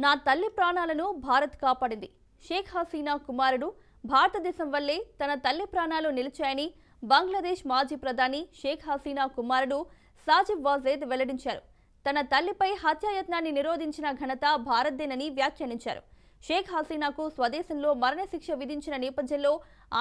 నా తల్లి ప్రాణాలను భారత్ కాపాడింది. షేక్ హసీనా కుమారుడు భారతదేశం వల్లే తన తల్లి ప్రాణాలు నిలిచాయని బంగ్లాదేశ్ మాజీ ప్రధాని షేక్ హసీనా కుమారుడు సాజిబ్ వాజేద్ వెల్లడించారు. తన తల్లిపై హత్యాయత్నాన్ని నిరోధించిన ఘనత భారత్దేనని వ్యాఖ్యానించారు. షేక్ హసీనాకు స్వదేశంలో మరణశిక్ష విధించిన నేపథ్యంలో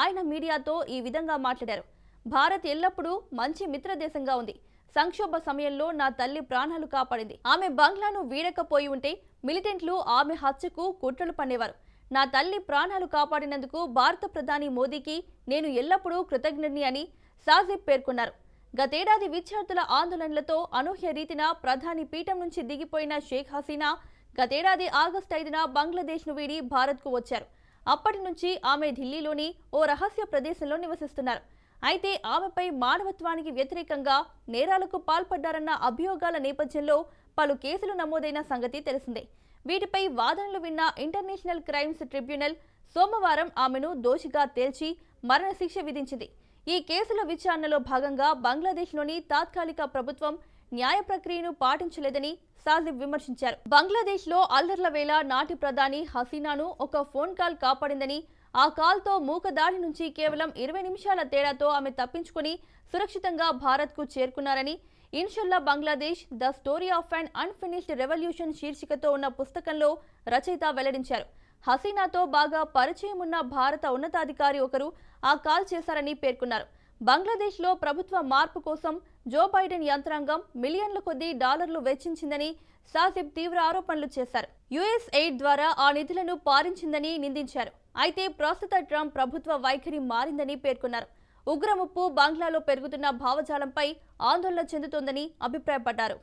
ఆయన మీడియాతో ఈ విధంగా మాట్లాడారు. భారత్ ఎల్లప్పుడూ మంచి మిత్రదేశంగా ఉంది. సంక్షోభ సమయంలో నా తల్లి ప్రాణాలు కాపాడింది. ఆమె బంగ్లాను వీడకపోయి ఉంటే మిలిటెంట్లు ఆమె హత్యకు కుట్రలు పన్నేవారు. నా తల్లి ప్రాణాలు కాపాడినందుకు భారత ప్రధాని మోదీకి నేను ఎల్లప్పుడూ కృతజ్ఞుని అని సాజిబ్ పేర్కొన్నారు. గతేడాది విద్యార్థుల ఆందోళనలతో అనూహ్య రీతిన ప్రధాని పీఠం నుంచి దిగిపోయిన షేక్ హసీనా గతేడాది ఆగస్టు 5న బంగ్లాదేశ్ను వీడి భారత్కు వచ్చారు. అప్పటి నుంచి ఆమె ఢిల్లీలోని ఓ రహస్య ప్రదేశంలో నివసిస్తున్నారు. అయితే ఆమెపై మానవత్వానికి వ్యతిరేకంగా నేరాలకు పాల్పడ్డారన్న అభియోగాల నేపథ్యంలో పలు కేసులు నమోదైన సంగతి తెలిసిందే. వీటిపై వాదనలు విన్న ఇంటర్నేషనల్ క్రైమ్స్ ట్రిబ్యునల్ సోమవారం ఆమెను దోషిగా తేల్చి మరణశిక్ష విధించింది. ఈ కేసుల విచారణలో భాగంగా బంగ్లాదేశ్లోని తాత్కాలిక ప్రభుత్వం న్యాయ ప్రక్రియను పాటించలేదని సాజిబ్ విమర్శించారు. బంగ్లాదేశ్లో అల్లర్ల వేళ నాటి ప్రధాని హసీనాను ఒక ఫోన్ కాల్ కాపాడిందని, ఆ కాల్తో మూకదాడి నుంచి కేవలం 20 నిమిషాల తేడాతో ఆమె తప్పించుకుని సురక్షితంగా భారత్కు చేరుకున్నారని ఇన్షల్లా Bangladesh the story of an unfinished revolution శీర్షికతో ఉన్న పుస్తకంలో రచయిత వెల్లడించారు. హసీనాతో బాగా పరిచయం ఉన్న భారత ఉన్నతాధికారి ఒకరు ఆ కాల్ చేశారని పేర్కొన్నారు. బంగ్లాదేశ్లో ప్రభుత్వ మార్పు కోసం జో బైడెన్ యంత్రాంగం మిలియన్ల కొద్దీ డాలర్లు వెచ్చించిందని సాజిబ్ తీవ్ర ఆరోపణలు చేశారు. యుఎస్ ఎయిడ్ ద్వారా ఆ నిధులను పారించిందని నిందించారు. అయితే ప్రస్తుత ట్రంప్ ప్రభుత్వ వైఖరి మారిందని పేర్కొన్నారు. ఉగ్రముప్పు బంగ్లాలో పెరుగుతున్న భావజాలంపై ఆందోళన చెందుతోందని అభిప్రాయపడ్డారు.